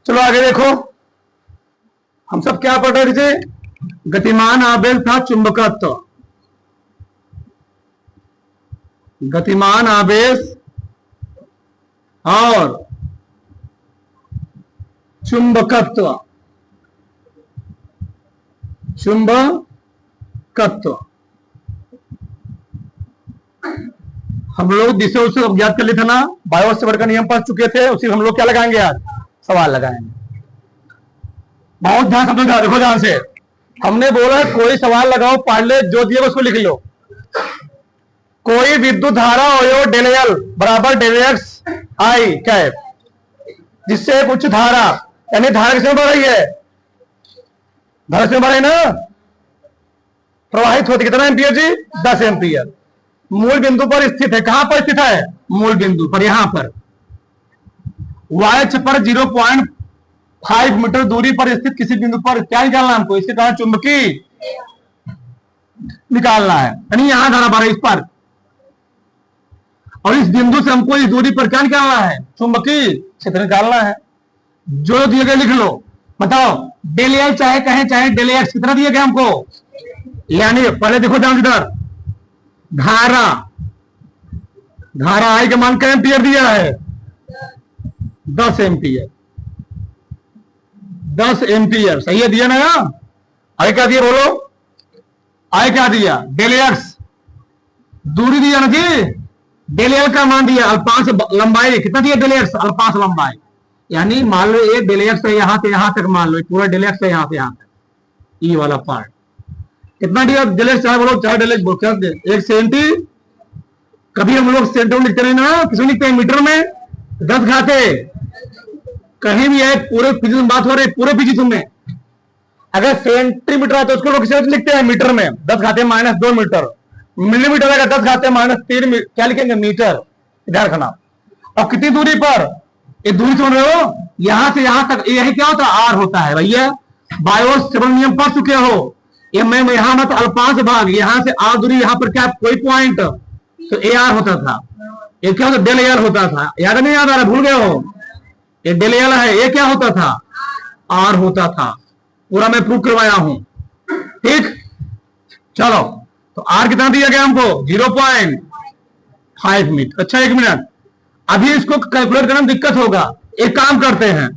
चलो आगे देखो, हम सब क्या पढ़ रहे थे? गतिमान आवेश था चुंबकत्व। गतिमान आवेश और चुंबकत्व। चुंबकत्व हम लोग जिसे उसे ज्ञात कर लिए थे ना, बायो सेवर्ट का नियम पढ़ चुके थे, उसी हम लोग क्या लगाएंगे आज? सवाल लगाएंगे। बहुत ध्यान समझो, देखो ध्यान से। हमने बोला कोई सवाल लगाओ, पढ़ ले, जो दिए उसको लिख लो। कोई विद्युत धारा हो डेल एल बराबर डेल एक्स आई कैप, जिससे कुछ धारा, यानी धारा किसमें बढ़ रही है? धारा किसमें बढ़ रही है ना, प्रवाहित होती। कितना एम्पियर जी? 10 एम्पियर। मूल बिंदु पर स्थित है। कहां पर स्थित है? मूल बिंदु पर, यहां पर वाय पर 0.5 मीटर दूरी पर स्थित किसी बिंदु पर क्या निकालना हमको? इसके कारण चुंबकीय निकालना है, यानी यहां धारा बढ़ रही इस पर, और इस बिंदु से हमको इस दूरी पर क्या निकालना है? चुंबकीय क्षेत्र निकालना है। जो दिए गए लिख लो। बताओ डेल एल चाहे कहें चाहे डेल एक्स, कितना दिए गए हमको? यानी पहले देखो ध्यान इधर, धारा आई का मान क्या एम्पियर दिया है? 10 एम्पियर। 10 एम्पियर सही है, दिया ना? आई क्या दिया बोलो? आई क्या दिया? डेल एक्स दूरी दिया ना जी, डेल एल का मान दिया, अल्पांश लंबाई कितना दिया? डेल एक्स अल्पांश लंबाई, यानी मान लो ये डेल एक्स है यहां से यहां तक, मान लो पूरा डेल एक्स है यहां से यहां तक, ई वाला पार्ट कितना दिया? डेल एक्स चाहे बोलो चाहे डेल एक्स बोलो, क्या 1 सेंटी। कभी हम लोग सेंटीमीटर में लिखते नहीं ना, किसमें लिखते हैं? मीटर में। 10 घाते कहीं भी है, पूरे फिजिक्स में बात हो रही है, पूरे फिजिक्स में अगर सेंटीमीटर है तो उसको लोग किसे लिखते हैं? मीटर में। 10 घाते -2 मीटर। मिलीमीटर अगर 10 घाते -3 क्या लिखेंगे? मीटर। ध्यान रखना। और कितनी दूरी पर? ये दूरी सुन रहे हो, यहां से यहां तक, यही क्या होता है? आर होता है भैया। बायो सेवर्ट नियम पढ़ चुके हो। ये मैं यहां मत अल्पांश भाग, यहां से आर दूरी, यहां पर क्या कोई पॉइंट, तो ए आर होता था। ये क्या होता? डेल एल होता था। याद नहीं याद आ रहा? भूल गए हो? ये डेल एल है, ये क्या होता था? आर होता था। पूरा मैं प्रूव करवाया हूं, ठीक। चलो, तो आर कितना दिया गया हमको? 0.5 मीटर। अच्छा 1 मिनट, अभी इसको कैलकुलेट करने में दिक्कत होगा। एक काम करते हैं,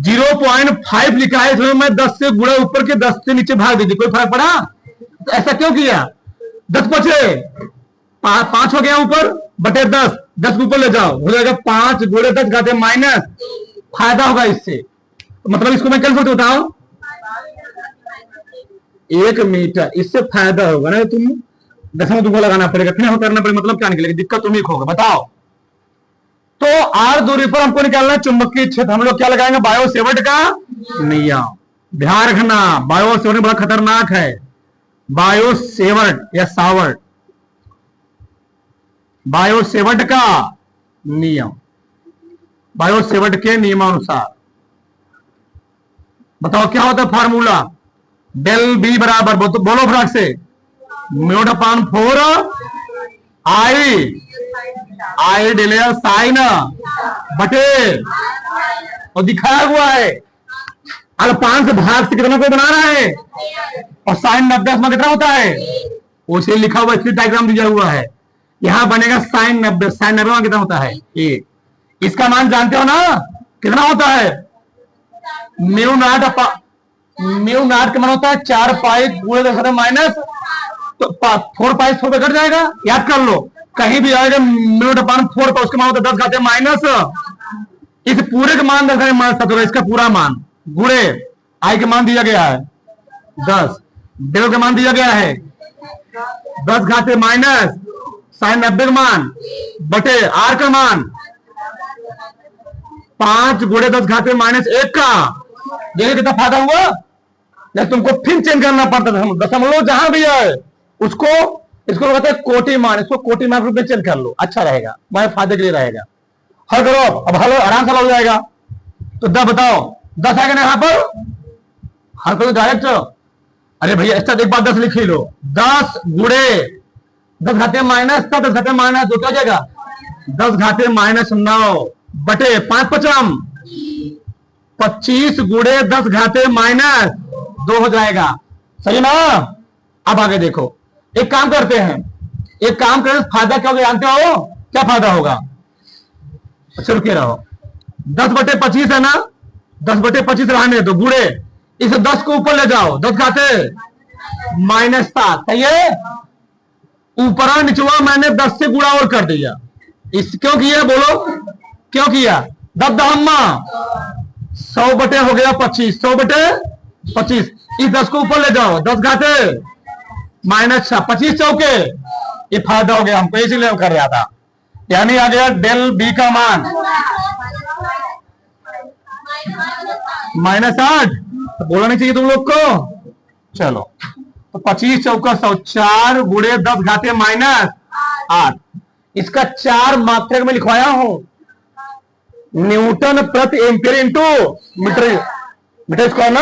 0.5 लिखा है, इसमें मैं 10 से गुणा ऊपर के 10 से नीचे भाग दीजिए, कोई फर्क पड़ा? तो ऐसा क्यों किया? 10 बचे, 5 हो गया ऊपर बटे 10, 10 ऊपर ले जाओ, हो जाएगा 5 गुणे 10 घाते माइनस, फायदा होगा इससे। मतलब इसको मैं कैसे बताओ? 1 मीटर, इससे फायदा होगा ना। तुम दशमलव तुमको लगाना पड़ेगा, फिर करना पड़ेगा, मतलब क्या निकलेगा? दिक्कत तुम्हें होगा। बताओ, तो आर दूरी पर हमको निकालना है चुंबकीय क्षेत्र। हम लोग क्या लगाएंगे? बायो सेवर्ट का नियम। ध्यान रखना, बायो सेवर्ट बड़ा खतरनाक है। बायो सेवर्ट या सावर्ट, बायो सेवर्ट का नियम, बायो सेवर्ट के नियमानुसार। बताओ क्या होता है फार्मूला? डेल बी बराबर, बोलो फटाक से, म्यू/4 आई डेल एल साइन बटे, और दिखाया हुआ है अल्पांश भाग से कितना को बना रहा है, और साइन 90 में कितना होता है? उसे लिखा हुआ, इसलिए डायग्राम दिया हुआ है। यहां बनेगा साइन 90, साइन 90 में कितना होता है? 1। इसका मान जानते हो ना कितना होता है? म्यू नॉट का मान होता है 4 पाई गुणे 10 माइनस, तो 4 पाई 4 पे कट जाएगा, याद कर लो। कहीं भी आएगा म्यू/4 का, उसका मान होता है 10 घाते माइनस, इस पूरे का मान 10 घाते माइनस 17, इसका पूरा मान गुणे आई का मान दिया गया है 10, डेल का मान दिया गया है 10 घाते माइनस साइन 90 का मान बटे आर का मान 5 गुणे 10 घाते माइनस 1 का। देखिए कितना फायदा हुआ। या तुमको फिर चेंज करना पड़ता था, दशमलव जहां भी है उसको, इसको कहते हैं कोटि मान, इसको कोटि मान रूप में चेंज कर लो, अच्छा रहेगा, तुम्हारे फायदे के लिए रहेगा। हल करो, अब हल आराम से हो जाएगा। तो 10 बताओ, 10 आएगा ना यहाँ पर, हल करो डायरेक्ट। अरे भैया एक्स्ट्रा एक बार 10 लिख ही लो, 10 गुणे 10 घाते माइनस 10 घाते माइनस 2 क्या हो जाएगा? 10 घाते माइनस 9 बटे 5 पचम 25 गुणे 10 घाते माइनस 2 हो जाएगा, सही ना। अब आगे देखो, एक काम करते हैं, एक काम करें, फायदा क्या होगा जानते हो, क्या फायदा होगा, चल के रहो, 10/25 है ना, 10/25 रहने दो, गुणे इस 10 को ऊपर ले जाओ, 10 घाते -7, सही है। ऊपर निचवा मैंने 10 से गुणा और कर दिया, इस क्यों किया बोलो, क्यों किया, 100 हो गया 25, 100/25, इस 10 को ऊपर ले जाओ, 10 घाते -6, 25 चौके, ये फायदा हो गया हमको, इसीलिए कर रहा था। यानी आ गया डेल बी का मान -8, तो बोला नहीं चाहिए तुम लोग को। चलो तो 25 चौका 100, 4 गुणे 10 घाते -8, इसका 4 मात्रक में लिखवाया हूं, न्यूटन प्रति एम्पियर इंटू मीटर स्क्वायर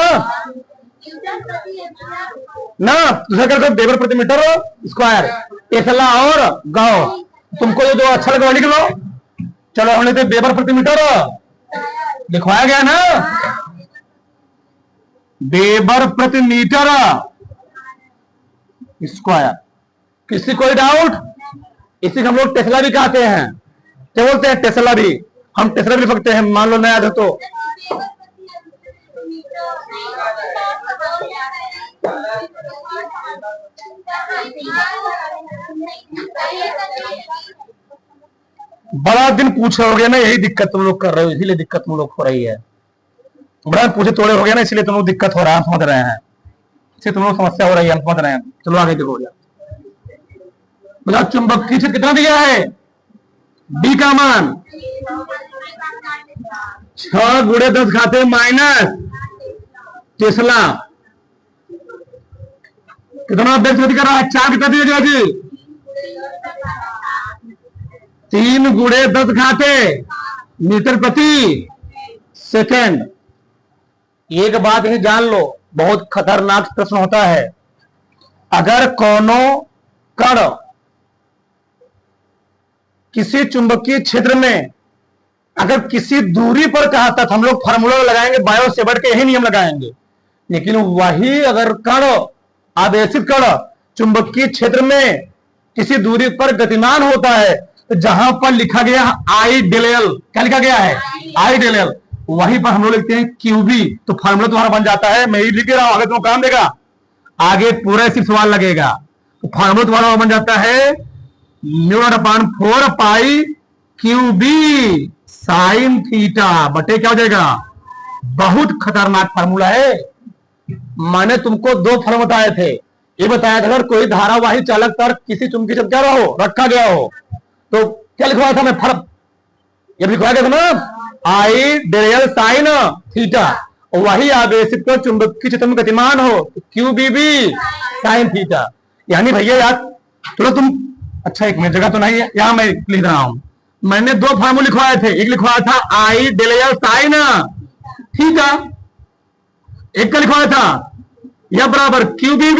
ना दूसरा करते वेबर प्रति मीटर स्क्वायर, टेस्ला और गाओ, तुमको ये जो अच्छा लगा लिख लो। चलो हमने तो वेबर प्रति मीटर लिखवाया गया ना, वेबर प्रति मीटर स्क्वायर, किसी कोई डाउट, इसी को हम लोग टेस्ला भी कहते हैं, क्या बोलते हैं टेस्ला भी, हम टेस्ला भी लिख सकते हैं, मान लो नया तो। बड़ा दिन पूछे हो गया ना, यही दिक्कत तुम लोग कर रहे हो, इसीलिए दिक्कत तुम लोग हो रही है, बड़ा पूछे थोड़े हो गया ना, इसलिए तुम लोग दिक्कत हो रहा है, समझ रहे हैं, इससे तुम लोग समस्या हो रही है, समझ रहे हैं। चलो आगे देखो, चुंबकीय क्षेत्र कितना दिया है, बी का मान 6 गुणे 10 घाते माइनस टेस्ला, कितना अभ्यस्त कर रहा है, 4 कितना दिया गया जी, 3 गुणे 10 घाते मीटर प्रति सेकेंड। एक बात ही जान लो, बहुत खतरनाक प्रश्न होता है, अगर कोनो कण किसी चुंबकीय क्षेत्र में अगर किसी दूरी पर कहा था, हम लोग फार्मूला लगाएंगे, बायो सेवर्ट के यही नियम लगाएंगे, लेकिन वही अगर कण, आवेशित कण चुंबकीय क्षेत्र में किसी दूरी पर गतिमान होता है, तो जहां पर लिखा गया आई डेल एल, क्या लिखा गया है आई डेल एल, वहीं पर हम लोग लिखते हैं क्यूबी, तो फार्मूला तुम्हारा बन जाता है, मैं ही लिख रहा हूं, आगे तुमको काम देगा, आगे पूरा सिर्फ सवाल लगेगा, तो फार्मूला तुम्हारा बन जाता है μ/4 पाई क्यूबी साइन थीटा बटे क्या हो जाएगा, बहुत खतरनाक फार्मूला है। मैंने तुमको 2 फॉर्म बताए थे, ये बताया था अगर कोई धारावाही चालक तर्क किसी चुंबकीय क्षेत्र क्या रहो रखा गया हो, तो क्या लिखवाया था मैं, फर्क ये लिखवाया गया था ना, I del l sine theta, वही आवेशित को चुंबकीय क्षेत्र में गतिमान हो, q b b sine theta. यानी भैया याद चलो तुम, अच्छा एक मिनट, जगह तो नहीं है, यहां मैं लिख रहा हूं, मैंने 2 फार्मूले लिखवाए थे, एक लिखवाया था I del l sine theta, एक का लिखवाया था यह बराबर q b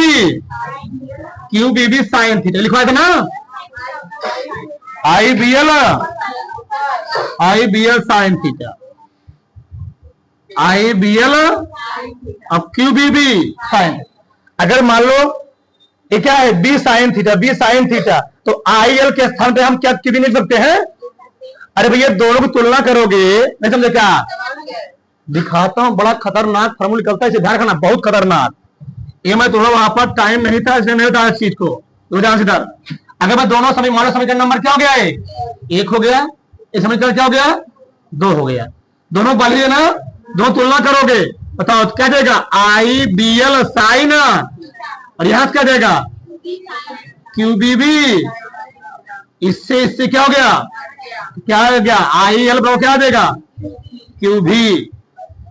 b sine theta, लिखवाया था ना, I b l sine theta, I b l अब क्यू बी बी साइन, अगर मान लो ये क्या है बी साइन थीटा, तो आई एल के स्थान पे हम क्या क्यू बी लिख सकते हैं, अरे भैया दोनों की तुलना करोगे, नहीं समझे क्या, दिखाता हूं, बड़ा खतरनाक फार्मूला निकलता है, इसे ध्यान रखना, बहुत खतरनाक, ये मैं थोड़ा वहां पर टाइम नहीं था इसलिए नहीं बताया इस चीज को, अगर मैं दोनों समीकरण नंबर क्या हो गया है, 1 हो गया, इस समीकरण क्या हो गया 2 हो गया, दोनों बाली है ना, दो तुलना करोगे, बताओ क्या जाएगा आई बी एल साइन, और यहां क्या जाएगा क्यू बी बी, इससे क्या हो गया, क्या हो गया आई एल क्या आ जाएगा क्यू भी,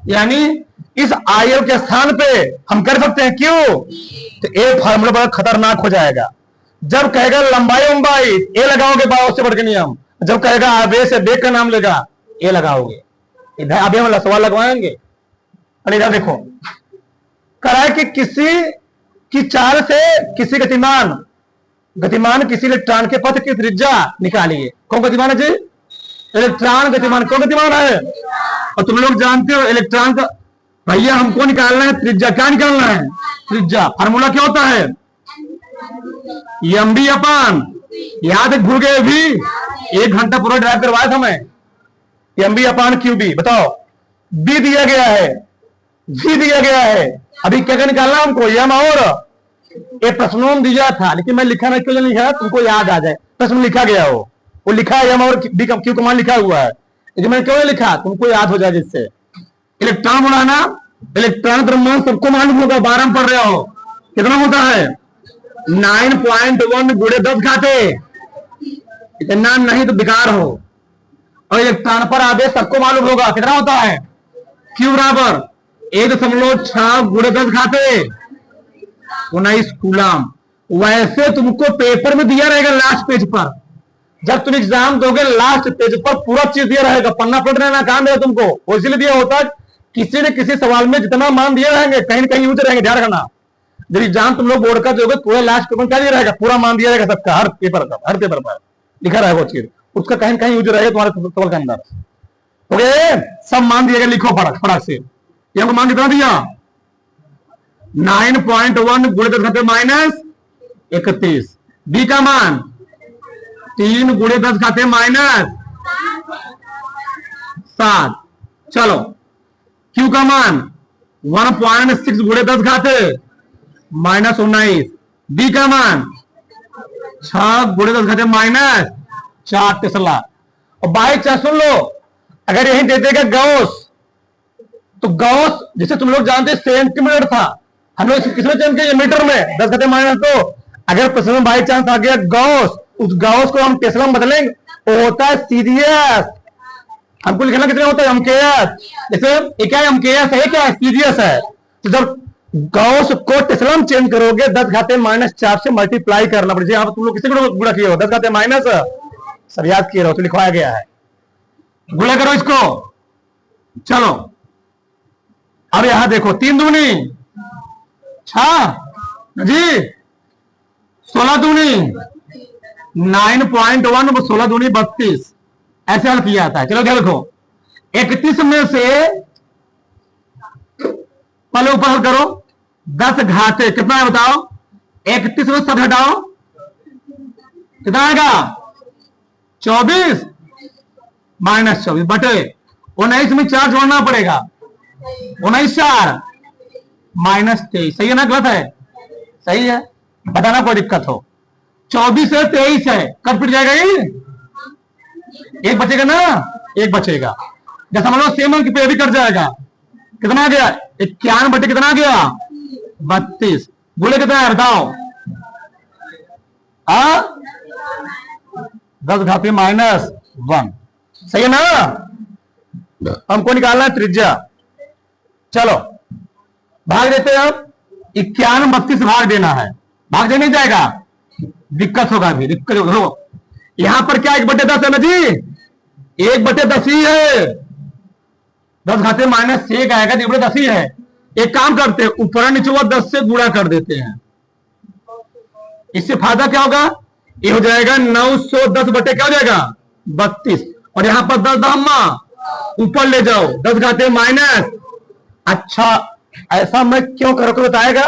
यानी इस आई एल के स्थान पे हम कर सकते हैं क्यू, तो ए फार्मूला बड़ा खतरनाक हो जाएगा। जब कहेगा लंबाई ए लगाओगे बायो से बढ़ के नियम, जब कहेगा आवेश से बेग का नाम लेगा ए लगाओगे, इधर अभी हम सवाल लगवाएंगे। अरे इधर देखो, कराए कि किसी की चाल से किसी गतिमान किसी इलेक्ट्रॉन के पथ की त्रिज्या निकालिए, कौन गतिमान है जी, इलेक्ट्रॉन गतिमान, कौन गतिमान है? और तुम लोग जानते हो इलेक्ट्रॉन का, भैया हमको निकालना है त्रिज्या। क्या निकालना है? त्रिज्या। फार्मूला क्या होता है? एम बी अपान, यहां तक भूल गए भी, 1 घंटा पूरा ड्राइव करवाया था मैं। M b upon q b, बताओ। बी दिया गया है, जी दिया गया है, अभी क्या क्या निकालना हमको? एम और ये प्रश्नों में दिया था, लेकिन मैं लिखा नहीं, क्यों नहीं लिखा? तुमको याद आ जाए, प्रश्न में लिखा गया हो, वो लिखा है एम और बी क्यू कमान लिखा हुआ है, लेकिन मैंने क्यों नहीं लिखा? तुमको याद हो जाए जिससे। इलेक्ट्रॉन बनाना, इलेक्ट्रॉन द्रव्यमान सबको मालूम होगा, 12 में पढ़ रहे हो। कितना होता है? 9.1 गुणे 10 घाते, इतना नहीं तो बेकार हो। और इलेक्ट्रॉन पर आवेश सबको मालूम होगा, कितना होता है? क्यू बराबर 1.6 गुणे 10 घाते 19 कूलम। वैसे तुमको पेपर में दिया रहेगा लास्ट पेज पर, जब तुम एग्जाम दोगे लास्ट पेज पर पूरा चीज दिया रहेगा, पन्ना पलटने ना काम देगा तुमको। वो इसलिए दिया होता है, किसी न किसी सवाल में जितना मान दिए रहेंगे कहीं न कहीं यूज रहेंगे, ध्यान रखना। जब एग्जाम तुम लोग बोर्ड का दोगे, पूरा लास्ट पेपर क्या दिया रहेगा? पूरा मान दिया रहेगा सबका, हर पेपर का, हर पेपर पर लिखा रहेगा वो चीज, उसका कहीं कहीं यूज रहेगा तुम्हारे सवाल के अंदर। ओके, सब मान दिएगा, लिखो फटाक से। ये मान कितना दिया? 9.1 गुणे 10 घाते माइनस 31। बी का मान 3 गुणे 10 घाते माइनस 7। चलो, क्यू का मान 1.6 गुणे 10 घाते माइनस 19। बी का मान 6 गुणे 10 घाते माइनस 4 टेस्ला। और बाई चांस सुन लो, अगर यही दे देगा गॉस, तो गॉस जिसे तुम लोग जानते सेंटीमीटर था, हम लोग किसमें चेंज किए? मीटर में। 10 घाते माइनस। तो अगर प्रश्न में बाई चांस आ गया गॉस, उस गॉस को हम टेस्ला में बदलेंगे, वो होता है सीरियस। हमको लिखना कितने होता है? एमकेएस। जैसे क्या एमकेएस है, क्या सीरियस है। तो जब गॉस को टेस्ला में चेंज करोगे, 10 घाते माइनस 4 से मल्टीप्लाई करना पड़ेगा। यहाँ पर तुम लोग किसे गुणा किए हो? 10 घाते माइनस, सब याद किए रहो, तो लिखवाया गया है, गुणा करो इसको। चलो, अब यहां देखो, 3 दूनी 6 जी, 16 दूनी 9.1, 16 दूनी 32, ऐसे हल किया जाता है। चलो ध्यान रखो, 31 में से पहले ऊपर हल करो, 10 घाते कितना है बताओ? 31 में सब हटाओ, कितना आएगा? 24 माइनस 24 बटे 19 में 4 जोड़ना पड़ेगा, 19 4 माइनस 23। सही है ना, गलत है? सही है, बताना कोई दिक्कत हो। 24 है, 23 है, कब फिट जाएगा? ये एक बचेगा ना, एक बचेगा। जैसा मान लो सेम अंक पे भी कट जाएगा। कितना आ गया? 51 बटे कितना आ गया? 32। बोले कितना है बताओ? 10 घाते माइनस 1। सही है ना? हमको निकालना है त्रिज्या। चलो भाग देते हैं। अब 51 32 भाग देना है, भाग दे नहीं जाएगा, दिक्कत होगा, अभी दिक्कत होगा। यहां पर क्या 1/10 है ना जी? 1/10 ही है। 10 घाते माइनस 1 आएगा, 1/10 ही है। एक काम करते हैं, ऊपर नीचे 10 से गुणा कर देते हैं। इससे फायदा क्या होगा? ये हो जाएगा 910 बटे क्या हो जाएगा? 32। और यहां पर 10 दामा ऊपर ले जाओ, 10 घाते माइनस। अच्छा, ऐसा मैं क्यों करो को बताएगा?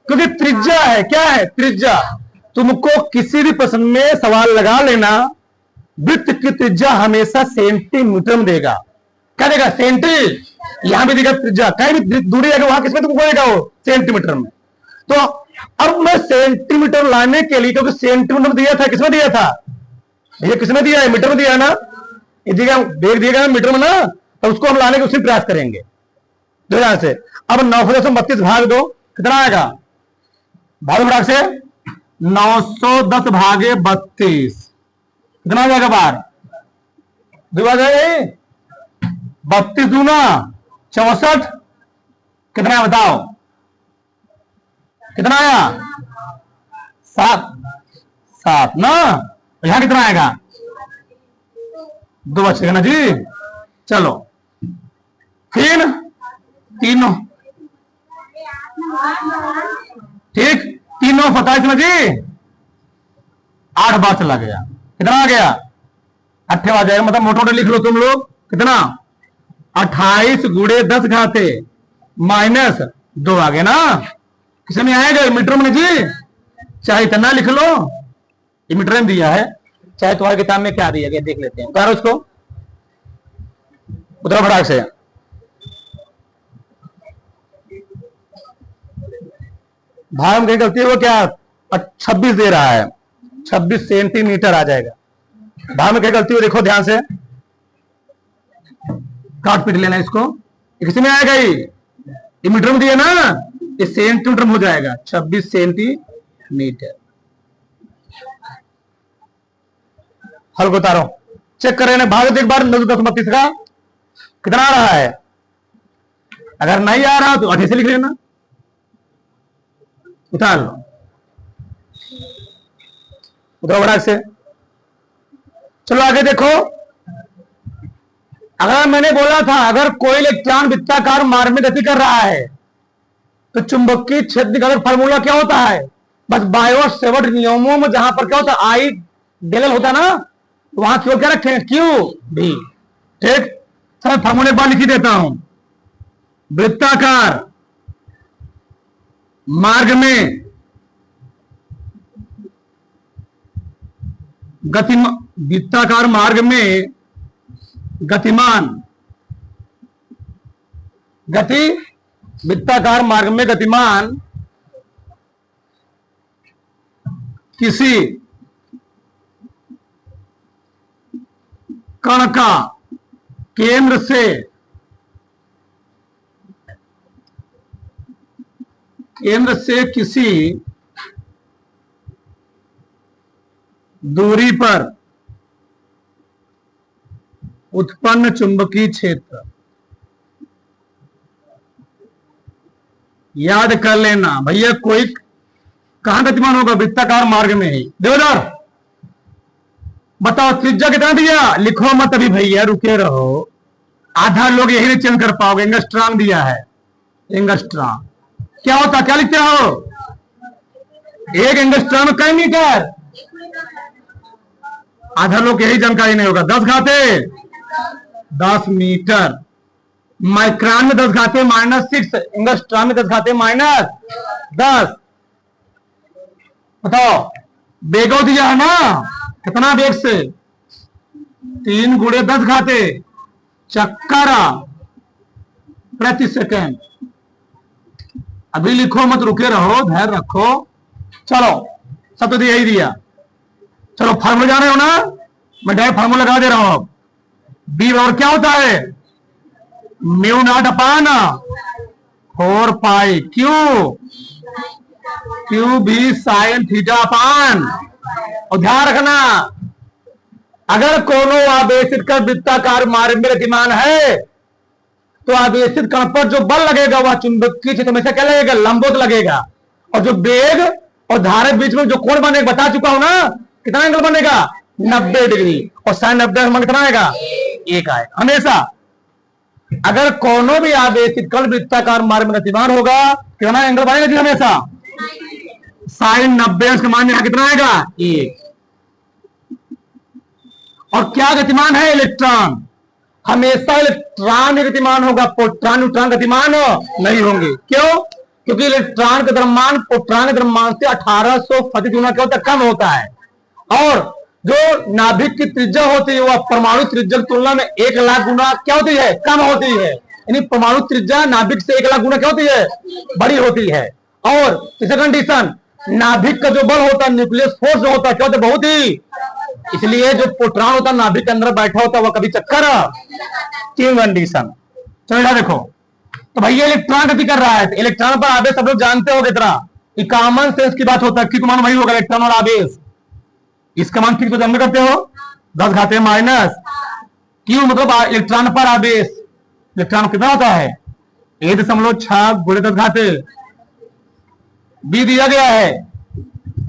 क्योंकि त्रिज्या है। क्या है? त्रिज्या। तुमको किसी भी प्रश्न में सवाल लगा लेना, वृत्त की त्रिज्या हमेशा सेंटीमीटर में देगा। क्या देगा? सेंटी। यहां भी देगा त्रिज्या, कहीं भी दूरी है वहां किसमें तुमको देगा? वो सेंटीमीटर में। तो अब मैं सेंटीमीटर लाने के लिए, क्योंकि सेंटीमीटर में दिया था, किसमें दिया था? ये किसमें दिया है? मीटर में दिया है ना। ये दिएगा मीटर में ना, तो उसको हम लाने के उसी प्रयास करेंगे। दो यहां से अब 932 भाग दो, कितना आएगा? भाग भाग से 910 भागे 32, कितना आ जाएगा बाहर? 32 दूना 64, कितना है बताओ? कितना आया? 7 ना। यहां कितना आएगा? 2 बचेगा ना जी। चलो फिर तीनों, ठीक, 3 9 27 में जी 8 बार चला गया, कितना आ गया? अट्ठे आ जाएगा, मतलब मोटे लिख लो तुम लोग कितना 28 गुणे 10 घाते माइनस 2 आ गया ना। किसी में आएगा मीटर में जी, चाहे इतना लिख लो, ये मीटर में दिया है, चाहे तुम्हारी किताब में क्या दिया गया देख लेते हैं। उतारो उसको, उतरो फटाक से। भाग में कहीं गलती हो क्या, 26 दे रहा है, 26 सेंटीमीटर आ जाएगा। भाग में कहीं गलती हो देखो ध्यान से, काट पीट लेना इसको। किसी में आएगा ये मीटर में दिया ना, ये सेंटीमीटर में हो जाएगा, 26 सेंटीमीटर। हल को उतारो, चेक कर रहे हैं भाग एक बार 9 का कितना आ रहा है। अगर नहीं आ रहा तो 28 से लिख लेना, उतार लो, उतारो बड़ा से। चलो आगे देखो, अगर मैंने बोला था अगर कोई इलेक्ट्रॉन वृत्ताकार मार्ग में गति कर रहा है तो चुंबकीय क्षेत्र का फार्मूला क्या होता है, बस बायो सेवर्ट नियमों में जहां पर क्या होता है आई डेल होता है ना, वहां क्यों क्या रखे क्यू भी। ठीक, सर फार्मूले बार लिखी देता हूं। वृत्ताकार मार्ग में वृत्ताकार मार्ग में गतिमान गति वृत्ताकार मार्ग में गतिमान किसी कण का केंद्र से किसी दूरी पर उत्पन्न चुंबकीय क्षेत्र, याद कर लेना भैया, कोई कहां गतिमान होगा, वृत्ताकार मार्ग में ही। देवदार बताओ त्रिज्या कितना दिया, लिखो मत अभी भैया, रुके रहो, आधा लोग यही नहीं चेंज कर पाओगे। एंगस्ट्रॉम दिया है, एंगस्ट्रॉम क्या होता, क्या लिखते हो, एक एंगस्ट्रॉम कई मीटर, आधा लोग यही जानकारी नहीं होगा। 10 घाते 10 मीटर, माइक्रोन में 10 घाते -6, एंगस्ट्रॉम में 10 घाते -10। बताओ बेगो दिया है ना, कितना बेग से, 3 गुणे 10 घाते चक्कर प्रति सेकेंड। अभी लिखो मत, रुके रहो, धैर्य रखो। चलो सब तो यही दिया। चलो फार्मूला जा रहे हो ना, मैं डायरेक्ट फार्मूला लगा दे रहा हूं। बी बराबर क्या होता है, mu naught upon 4 pi Q B sine theta upon. और ध्यान रखना, अगर कोनो आवेशित कण वृत्ताकार मार्ग में गतिमान है तो आवेशित कण पर जो बल लगेगा वह चुंबकीय क्षेत्र में से क्या लगेगा, लंबवत लगेगा। और जो वेग और धारा के बीच में जो कोण बनेगा बता चुका हूं ना, कितना एंगल बनेगा, 90 डिग्री, और साइन 90 कितना आएगा, 1 आएगा। हमेशा अगर कोनो भी आवेशित कण वृत्ताकार मार्ग में गतिमान होगा कितना एंगल बनेगा जी, हमेशा साइन 90 का मान यहां कितना आएगा, 1। और क्या गतिमान है, इलेक्ट्रॉन। हमेशा इलेक्ट्रॉन ही गतिमान होगा, प्रोटॉन न्यूट्रॉन गतिमान नहीं होंगे। क्यों, क्योंकि इलेक्ट्रॉन का द्रव्यमान प्रोटॉन के द्रव्यमान से 1825 गुना क्या होता है, कम होता है। और जो नाभिक की त्रिज्या होती है वह परमाणु त्रिज्या की तुलना में 1 लाख गुना क्या होती है, कम होती है। यानी परमाणु त्रिज्या नाभिक से 1 लाख गुना क्या होती है, बड़ी होती है। और तीसरा कंडीशन, नाभिक का जो बल होता है, न्यूक्लियस फोर्स जो होता है क्या होता है, बहुत ही, इसलिए जो प्रोटॉन होता है नाभिक के अंदर बैठा होता है वह कभी चक्कर। 3 कंडीशन। चलो देखो, तो भैया इलेक्ट्रॉन गति कर रहा है, तो इलेक्ट्रॉन पर आवेश सब लोग जानते हो कितना, ये कॉमन सेंस की बात होता है, क्योंकि मान वही होगा इलेक्ट्रॉन और आवेश। इसका मान किस को जन्म करते हो, 10 घाते माइनस क्यू, मतलब इलेक्ट्रॉन पर आवेश। इलेक्ट्रॉन कितना होता है, 1.6 गुणे 10 घाते, बी दिया गया है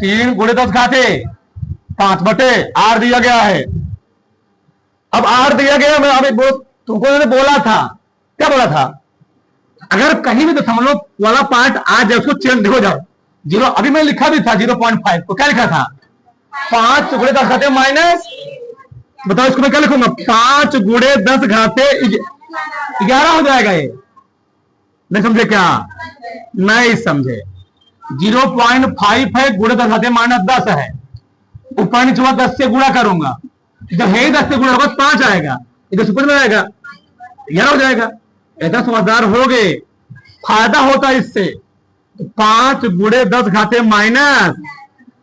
3 गुणे 10 घाते 5 बटे आर दिया गया है। अब आर दिया गया, मैं अभी तुमको मैंने बोला था, क्या बोला था, अगर कहीं भी दशमलव वाला पार्ट आ जाए उसको चेंज देखो जाओ, 0, अभी मैं लिखा भी था 0.5, तो क्या लिखा था, 5 गुणे 10 घाते बताओ इसको मैं क्या लिखूंगा? 5 गुणे 10 घाते 11 हो जाएगा ये। नहीं समझे क्या? नहीं समझे। 0.5 है, गुणे 10 घाते -10 है। ऊपर नीचे 10 से गुणा करूंगा, जब है 10 से गुणा होगा 5 आएगा, इधर सुपर में आएगा 11 हो जाएगा। ऐसा समझदार हो गए, फायदा होता है इससे। 5 गुणे 10 घाते माइनस,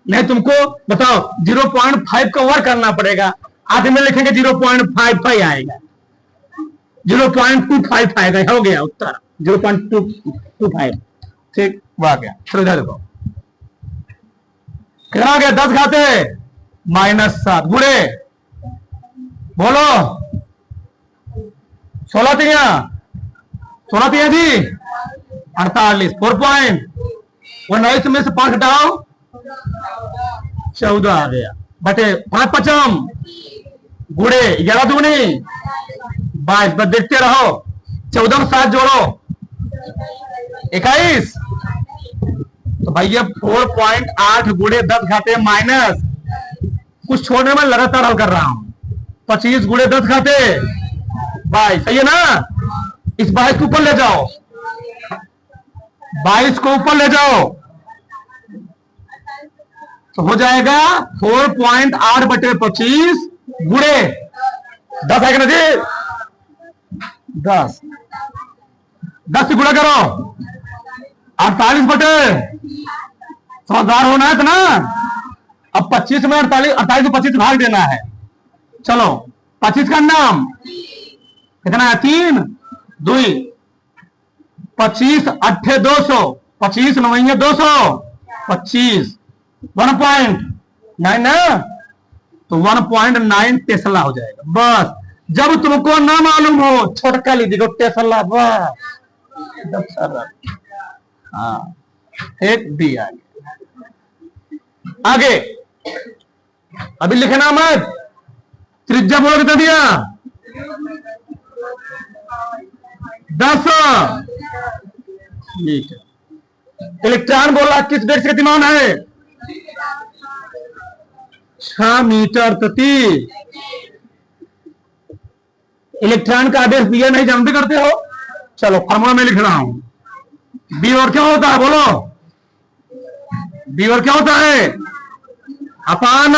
नहीं तुमको बताओ 0.5 का वर्ग करना पड़ेगा। आधे में लिखेंगे 0.55 आएगा, 0.25 आएगा। हो गया उत्तर 0.25। ठीक, वो आ गया। चलो इधर देखो कितना आ गया? 10 घाते -7 गुणे, बोलो 16 तिया जी 48। 4.19 में से 5 घटाओ 14 आ गया, बटे 5 पचम गुणे 11 दूनी 22। बस देखते रहो, 14 में 7 जोड़ो 21। तो भैया 4.8 गुणे 10 घाते माइनस, कुछ छोड़ने में लगातार हल कर रहा हूं। 25 गुणे 10 घाते 22, सही है ना? इस 22 को ऊपर ले जाओ, 22 को ऊपर ले जाओ तो हो जाएगा 4.8 बटे 25 गुणे 10 आएगा ना जी? 10 से गुणा करो 48 बटे, समझदार होना है ना। अब 25 में 48 को 25 भाग देना है। चलो 25 का नाम कितना है? 3 2 25 8 200, 25 9 200, 25 1.9 ना, तो 1.9 टेस्ला हो जाएगा। बस जब तुमको ना मालूम हो छोटका लीजिएगा टेस्ला, बस। हाँ, एक डी आगे। अभी लिखना मत, त्रिज्या बोलो कितना दिया? 10। ठीक है। इलेक्ट्रॉन बोला किस वेग से गतिमान है? 6 मीटर प्रति। इलेक्ट्रॉन का आदेश दिया नहीं जानते करते हो? चलो फॉर्मूला में लिख रहा हूं। बी और क्या होता है बोलो? बी और क्या होता है? अपान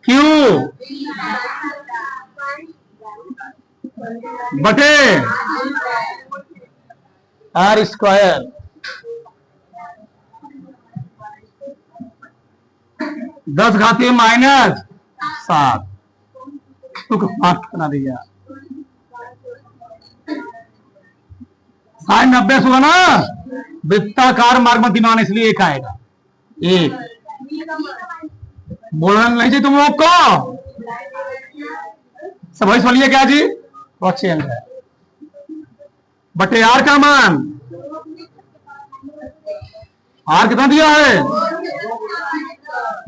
क्यू बटे आर स्क्वायर। 10 घाती -7 बना दिया। साइन 90 होगा ना, वृत्ताकार मार्ग में दिमाग, इसलिए एक आएगा। एक बोलना नहीं चाहिए तुम लोग को, सब सुनिए क्या जी? वो चेंज है बटे आर का मान। आर कितना दिया है?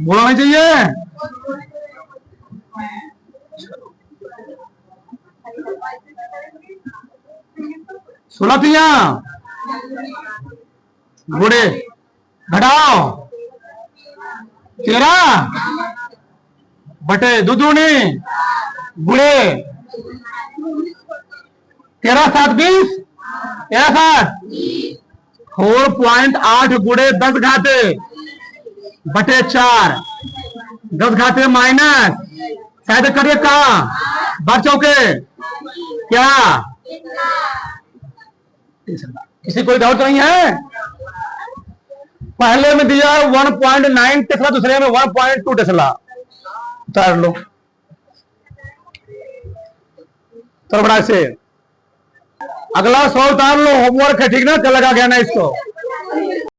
बोलना नहीं चाहिए। 16 तिया गुणे घटाओ 13 बटे 2 दूनी गुणे 13 7 20 13 4.8 गुणे 10 घाते बटे 4, 10 घाते माइनस, शायद करिए कहा बच्चों के क्या? किसी कोई डाउट नहीं है? पहले में दिया 1.9 टेस्ला, दूसरे में 1.2 टेस्ला। उतार लो तो बड़ा से। अगला 100 उतार लो, होमवर्क है ठीक ना? चल लगा गया ना इसको।